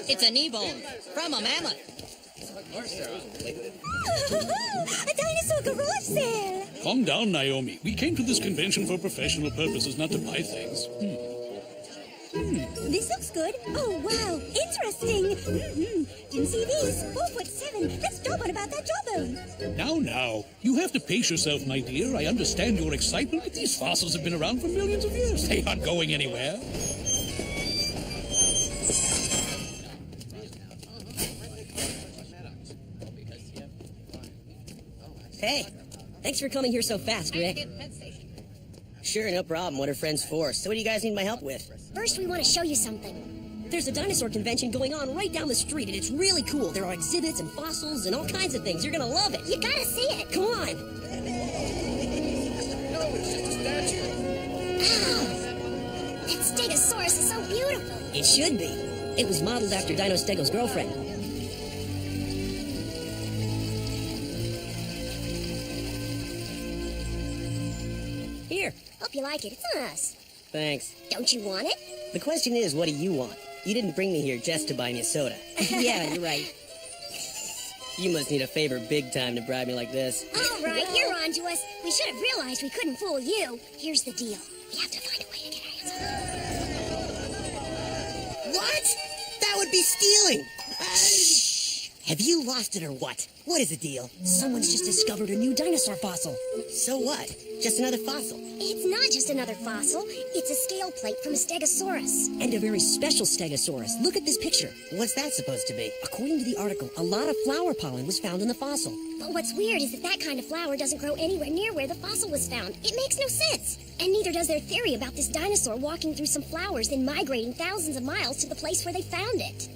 It's a knee bone from a mammoth. A dinosaur garage sale! Calm down, Naomi. We came to this convention for professional purposes, not to buy things. This looks good. Oh, wow. Interesting. Didn't see these. 4'7". Let's jump on about that jawbone. Now. You have to pace yourself, my dear. I understand your excitement, but these fossils have been around for millions of years. They aren't going anywhere. Hey, thanks for coming here so fast, Rick. Sure, no problem. What are friends for? So what do you guys need my help with? First, we want to show you something. There's a dinosaur convention going on right down the street, and it's really cool. There are exhibits and fossils and all kinds of things. You're gonna love it. You gotta see it. Come on. No, it's just a statue. Ow! That Stegosaurus is so beautiful. It should be. It was modeled after Dino Stego's girlfriend. Here. Hope you like it. It's on us. Thanks. Don't you want it? The question is, what do you want? You didn't bring me here just to buy me a soda. Yeah, you're right. You must need a favor big time to bribe me like this. All right, you're on to us. We should have realized we couldn't fool you. Here's the deal. We have to find a way to get our hands on it. What? That would be stealing. Have you lost it or what? What is the deal? Someone's just discovered a new dinosaur fossil. So what? Just another fossil. It's not just another fossil. It's a scale plate from a Stegosaurus. And a very special Stegosaurus. Look at this picture. What's that supposed to be? According to the article, a lot of flower pollen was found in the fossil. But what's weird is that kind of flower doesn't grow anywhere near where the fossil was found. It makes no sense. And neither does their theory about this dinosaur walking through some flowers, then migrating thousands of miles to the place where they found it.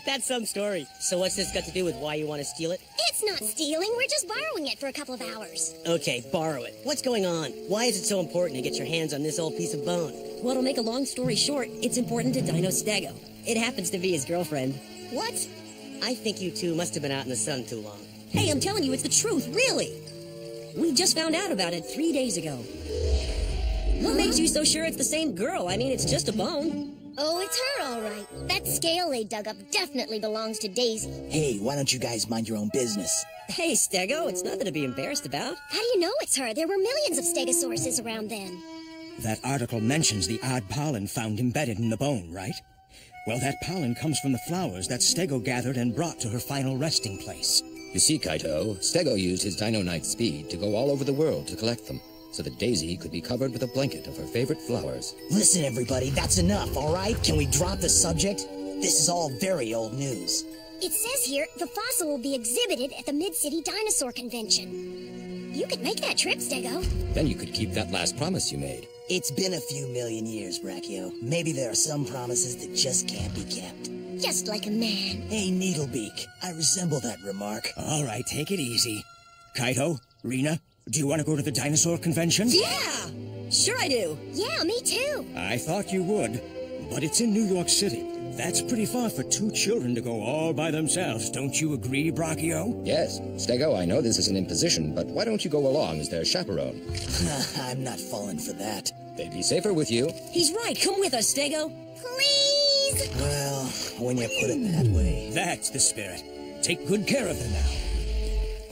That's some story. So what's this got to do with why you want to steal it? It's not stealing. We're just borrowing it for a couple of hours. Okay, borrow it. What's going on? Why is it so important to get your hands on this old piece of bone? Well, to make a long story short, it's important to Dino Stego. It happens to be his girlfriend. What? I think you two must have been out in the sun too long. Hey, I'm telling you, it's the truth, really. We just found out about it 3 days ago. What makes you so sure it's the same girl? I mean, it's just a bone. Oh, it's her, all right. That scale they dug up definitely belongs to Daisy. Hey, why don't you guys mind your own business? Hey, Stego, it's nothing to be embarrassed about. How do you know it's her? There were millions of Stegosauruses around then. That article mentions the odd pollen found embedded in the bone, right? Well, that pollen comes from the flowers that Stego gathered and brought to her final resting place. You see, Kaito, Stego used his Dino Knight speed to go all over the world to collect them, so that Daisy could be covered with a blanket of her favorite flowers. Listen, everybody, that's enough, all right? Can we drop the subject? This is all very old news. It says here the fossil will be exhibited at the Mid-City Dinosaur Convention. You could make that trip, Stego. Then you could keep that last promise you made. It's been a few million years, Brachio. Maybe there are some promises that just can't be kept. Just like a man. Hey, Needlebeak, I resemble that remark. All right, take it easy. Kaito, Rena, do you want to go to the dinosaur convention? Yeah! Sure I do. Yeah, me too. I thought you would, but it's in New York City. That's pretty far for two children to go all by themselves. Don't you agree, Brachio? Yes. Stego, I know this is an imposition, but why don't you go along as their chaperone? I'm not falling for that. They'd be safer with you. He's right. Come with us, Stego. Please! Well, when you put it that way. That's the spirit. Take good care of them now.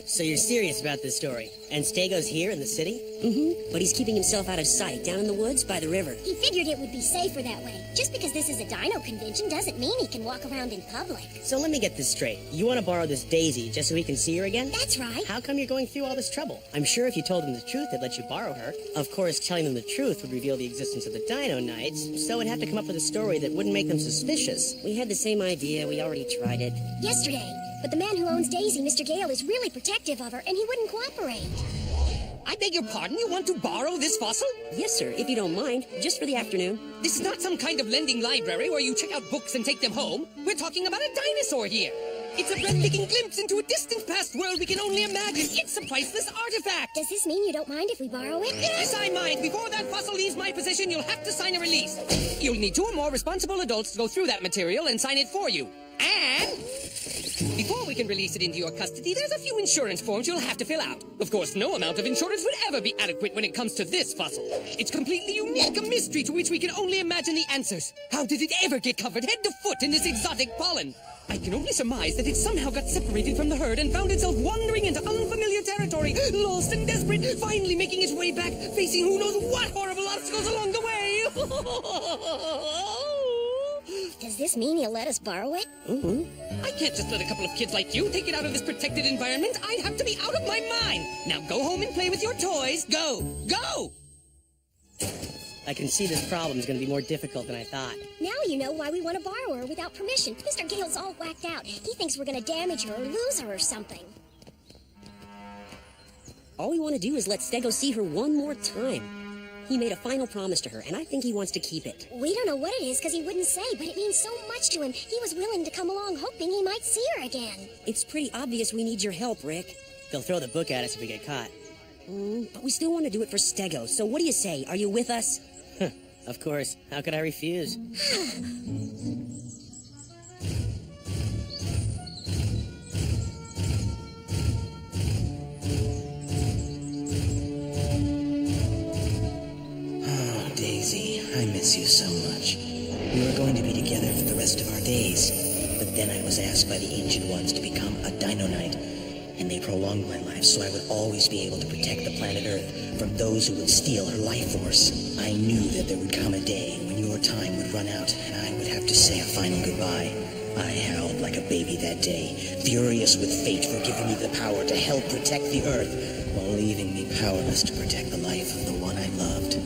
So you're serious about this story? And Stego's here in the city? Mm-hmm. But he's keeping himself out of sight, down in the woods by the river. He figured it would be safer that way. Just because this is a dino convention doesn't mean he can walk around in public. So let me get this straight. You want to borrow this Daisy just so he can see her again? That's right. How come you're going through all this trouble? I'm sure if you told them the truth, they'd let you borrow her. Of course, telling them the truth would reveal the existence of the Dino Knights, so it'd have to come up with a story that wouldn't make them suspicious. We had the same idea. We already tried it. Yesterday. But the man who owns Daisy, Mr. Gale, is really protective of her, and he wouldn't cooperate. I beg your pardon? You want to borrow this fossil? Yes, sir, if you don't mind. Just for the afternoon. This is not some kind of lending library where you check out books and take them home. We're talking about a dinosaur here. It's a breathtaking glimpse into a distant past world we can only imagine. It's a priceless artifact. Does this mean you don't mind if we borrow it? Yes, I mind. Before that fossil leaves my possession, you'll have to sign a release. You'll need 2 or more responsible adults to go through that material and sign it for you. And before we we can release it into your custody, there's a few insurance forms you'll have to fill out. Of course, no amount of insurance would ever be adequate when it comes to this fossil. It's completely unique, a mystery to which we can only imagine the answers. How did it ever get covered head to foot in this exotic pollen? I can only surmise that it somehow got separated from the herd and found itself wandering into unfamiliar territory, lost and desperate, finally making its way back, facing who knows what horrible obstacles along the way. Does this mean you'll let us borrow it? I can't just let a couple of kids like you take it out of this protected environment. I'd have to be out of my mind. Now go home and play with your toys. Go! Go! I can see this problem's gonna be more difficult than I thought. Now you know why we want to borrow her without permission. Mr. Gale's all whacked out. He thinks we're gonna damage her or lose her or something. All we want to do is let Stego see her one more time. He made a final promise to her, and I think he wants to keep it. We don't know what it is because he wouldn't say, but it means so much to him. He was willing to come along hoping he might see her again. It's pretty obvious we need your help, Rick. They'll throw the book at us if we get caught. But we still want to do it for Stego, so what do you say? Are you with us? Of course. How could I refuse? Daisy, I miss you so much. We were going to be together for the rest of our days, but then I was asked by the Ancient Ones to become a Dino Knight, and they prolonged my life so I would always be able to protect the planet Earth from those who would steal her life force. I knew that there would come a day when your time would run out, and I would have to say a final goodbye. I howled like a baby that day, furious with fate for giving me the power to help protect the Earth, while leaving me powerless to protect the life of the one I loved.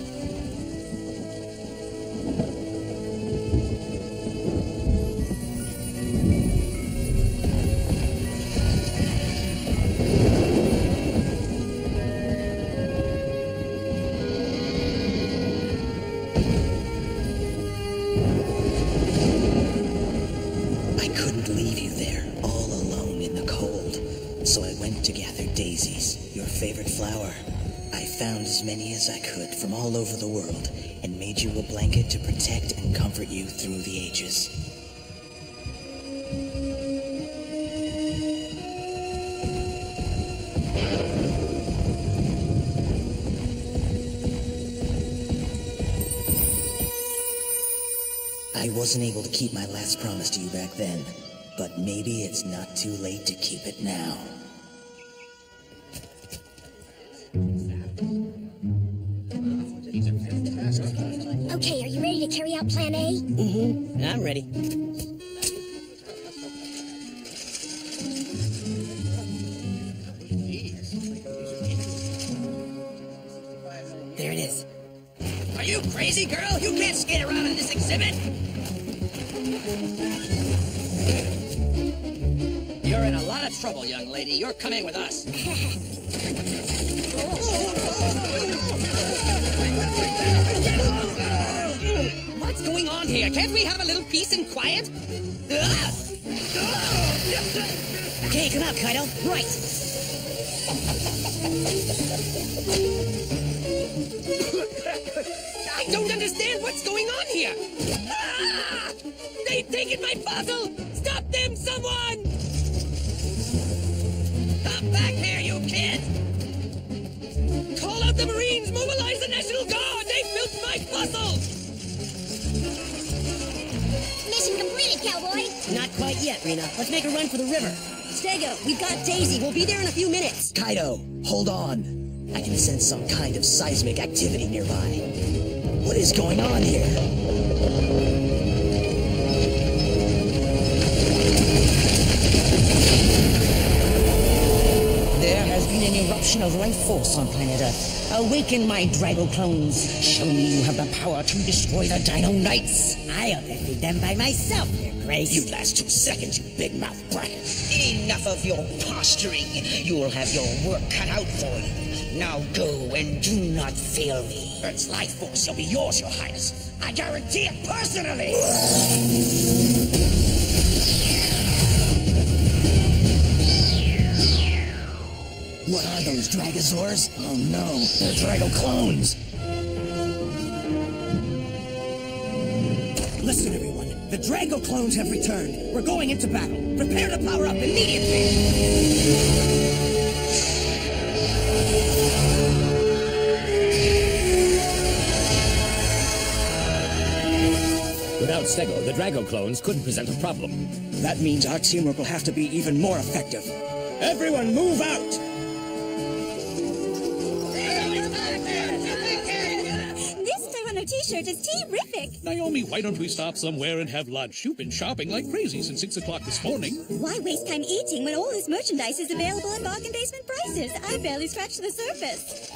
As many as I could from all over the world, and made you a blanket to protect and comfort you through the ages. I wasn't able to keep my last promise to you back then, but maybe it's not too late to keep it now. Okay, are you ready to carry out Plan A? I'm ready. There it is. Are you crazy, girl? You can't skate around in this exhibit. You're in a lot of trouble, young lady. You're coming with us. What's going on here? Can't we have a little peace and quiet? Okay, come out, Kaito. Right. I don't understand what's going on here. They've taken my fossil. Stop them, someone! Come back here, you kid! Call out the Marines! Mobilize the National Guard! They built my fossil! Mission completed, cowboy. Not quite yet, Rena. Let's make a run for the river. Stego, we've got Daisy. We'll be there in a few minutes. Kaito, hold on. I can sense some kind of seismic activity nearby. What is going on here? There has been an eruption of life force on planet Earth. Awaken, my Drago clones. Show me you have the power to destroy the Dino Knights. I'll defeat them by myself, Your Grace. You last 2 seconds, you big mouth brat. Enough of your posturing. You will have your work cut out for you. Now go and do not fail me. Earth's life force shall be yours, Your Highness. I guarantee it personally. What are those Dragozaurs? Oh no, they're Drago clones. Listen, everyone. The Drago clones have returned. We're going into battle. Prepare to power up immediately. Without Stego, the Drago clones couldn't present a problem. That means our teamwork will have to be even more effective. Everyone move out! This Tyranno t-shirt is terrific. Naomi, why don't we stop somewhere and have lunch? You've been shopping like crazy since 6 o'clock this morning. Why waste time eating when all this merchandise is available at bargain basement prices? I barely scratched the surface.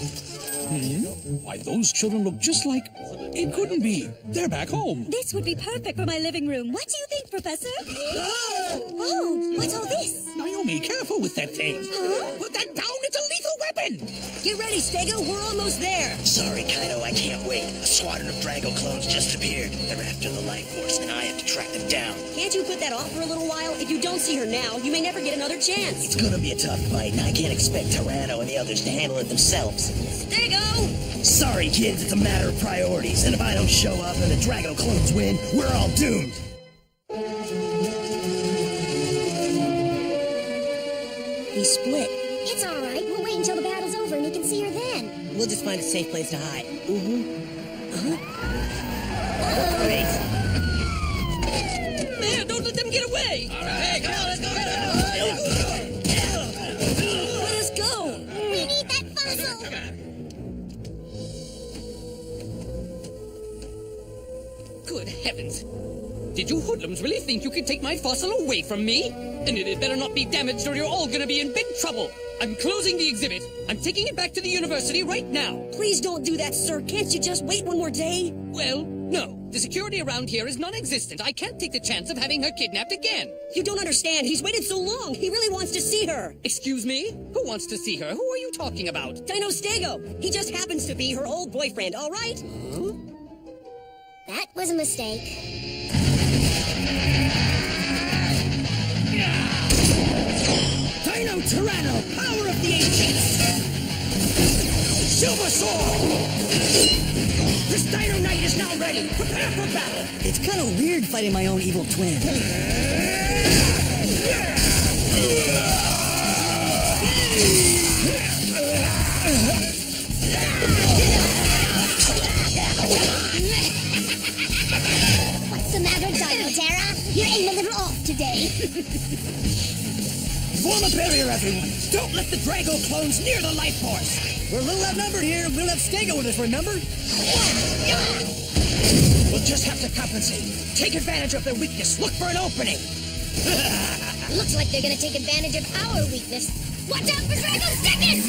Why, those children look just like... It couldn't be. They're back home. This would be perfect for my living room. What do you think, Professor? Oh, what's all this? Naomi, careful with that thing. Huh? Put that down. It's a lethal weapon. Get ready, Stego. We're almost there. Sorry, Kaito, I can't wait. A squadron of Drago clones just appeared. They're after the life force, and I have to track them down. Can't you put that off for a little while? If you don't see her now, you may never get another chance. It's gonna be a tough fight, and I can't expect Tyranno and the others to handle it themselves. Stego! Sorry, kids, it's a matter of priorities, and if I don't show up and the Drago clones win, we're all doomed. He split. It's all right. We'll wait until the battle's over and you can see her then. We'll just find a safe place to hide. Great. Man, don't let them get away! Hey, come on, let's go! Let us go! We need that fossil. Good heavens! Did you hoodlums really think you could take my fossil away from me? And it better not be damaged or you're all gonna be in big trouble! I'm closing the exhibit. I'm taking it back to the university right now. Please don't do that, sir. Can't you just wait one more day? Well, no. The security around here is non-existent. I can't take the chance of having her kidnapped again. You don't understand. He's waited so long. He really wants to see her. Excuse me? Who wants to see her? Who are you talking about? Dino Stego. He just happens to be her old boyfriend, all right? Huh? That was a mistake. Dino Tyranno, power of the ancients! Silver Sword! This Dino Knight is now ready! Prepare for battle! It's kind of weird fighting my own evil twin. What's the matter, Dino Terra? You aim a little off today. Form a barrier, everyone! Don't let the Drago clones near the life force! We're a little outnumbered here. We don't have Stego with us, remember? We'll just have to compensate. Take advantage of their weakness. Look for an opening. Looks like they're gonna take advantage of our weakness. Watch out for Drago Second!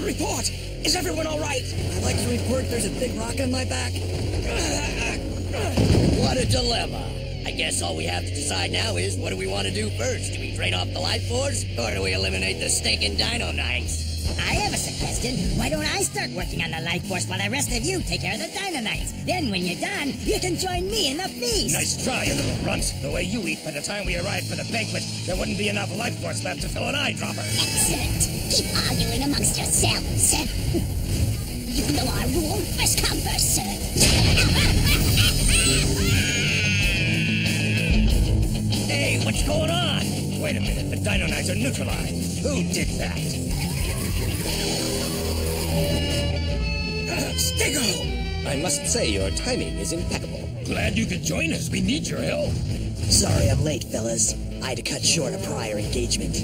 Report! Is everyone all right? I'd like to report there's a big rock on my back. What a dilemma. I guess all we have to decide now is what do we want to do first? Do we drain off the life force, or do we eliminate the stinking Dino Knights? I have a suggestion. Why don't I start working on the life force while the rest of you take care of the Dino Knights? Then when you're done, you can join me in the feast. Nice try, you little runt. The way you eat, by the time we arrive for the banquet, there wouldn't be enough life force left to fill an eyedropper. Excellent. Keep arguing amongst yourselves. You know our rule. First come, first serve. Hey, what's going on? Wait a minute, the Dino Knights are neutralized. Who did that? Stego! I must say your timing is impeccable. Glad you could join us. We need your help. Sorry I'm late, fellas. I had to cut short a prior engagement.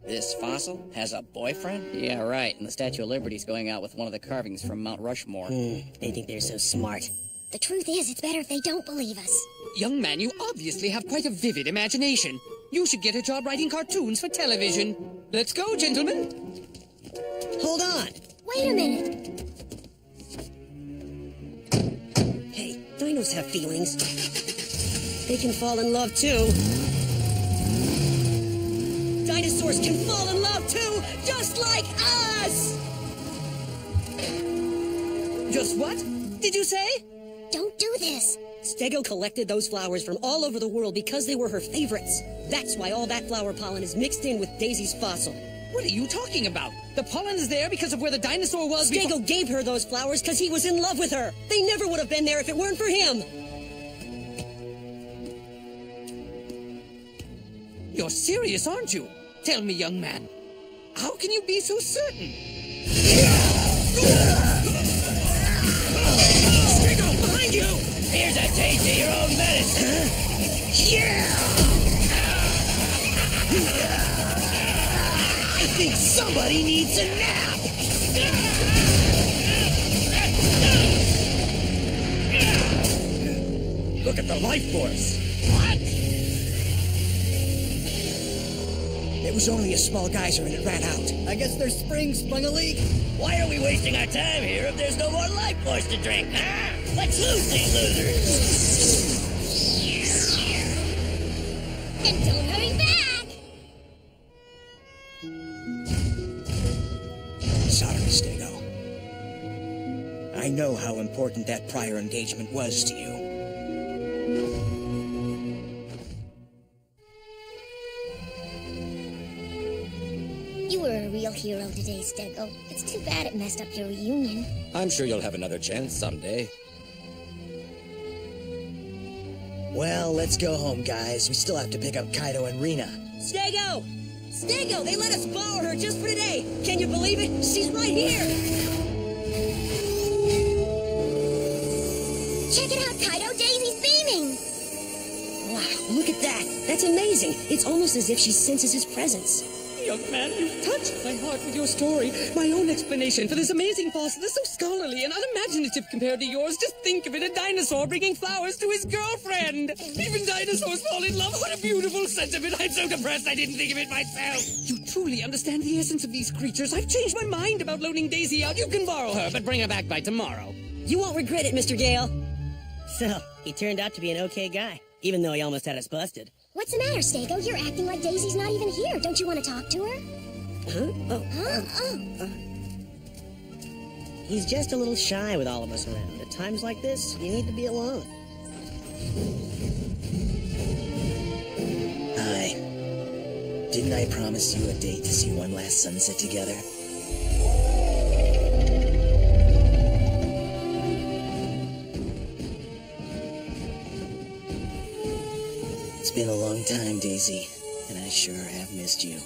This fossil has a boyfriend? Yeah, right. And the Statue of Liberty's going out with one of the carvings from Mount Rushmore. They think they're so smart. The truth is, it's better if they don't believe us. Young man, you obviously have quite a vivid imagination. You should get a job writing cartoons for television. Let's go, gentlemen. Hold on. Wait a minute. Hey, dinos have feelings. They can fall in love, too. Dinosaurs can fall in love, too, just like us! Just what did you say? Don't do this. Stego collected those flowers from all over the world because they were her favorites. That's why all that flower pollen is mixed in with Daisy's fossil. What are you talking about? The pollen is there because of where the dinosaur was Stego gave her those flowers because he was in love with her. They never would have been there if it weren't for him. You're serious, aren't you? Tell me, young man. How can you be so certain? Stego, behind you! Here's a taste of your own medicine. I think somebody needs a nap. Look at the life force. What? It was only a small geyser and it ran out. I guess their spring sprung a leak. Why are we wasting our time here if there's no more life force to drink? Huh? Let's lose these losers. And don't hurry back. Sorry, Stego. I know how important that prior engagement was to you. You were a real hero today, Stego. It's too bad it messed up your reunion. I'm sure you'll have another chance someday. Well, let's go home, guys. We still have to pick up Kaito and Rena. Stego! Stego, they let us borrow her just for today. Can you believe it? She's right here. Check it out, Kaito. Daisy's beaming. Wow, look at that. That's amazing. It's almost as if she senses his presence. Young man, you've touched my heart with your story. My own explanation for this amazing fossil is so scholarly and unimaginative compared to yours. Just think of it, a dinosaur bringing flowers to his girlfriend. Even dinosaurs fall in love. What a beautiful sentiment. I'm so depressed I didn't think of it myself. You truly understand the essence of these creatures. I've changed my mind about loaning Daisy out. You can borrow her, but bring her back by tomorrow. You won't regret it, Mr. Gale. So, he turned out to be an okay guy, even though he almost had us busted. What's the matter, Stego? You're acting like Daisy's not even here. Don't you want to talk to her? Huh? He's just a little shy with all of us around. At times like this, you need to be alone. Hi. Didn't I promise you a date to see one last sunset together? It's been a long time, Daisy, and I sure have missed you.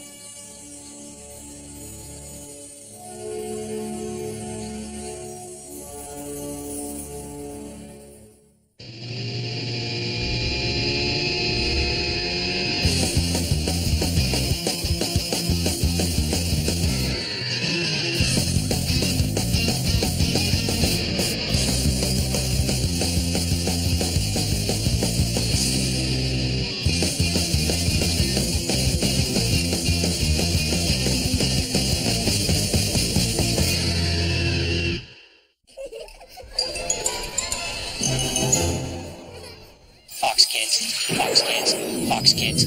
Fox kids, Fox kids, Fox kids.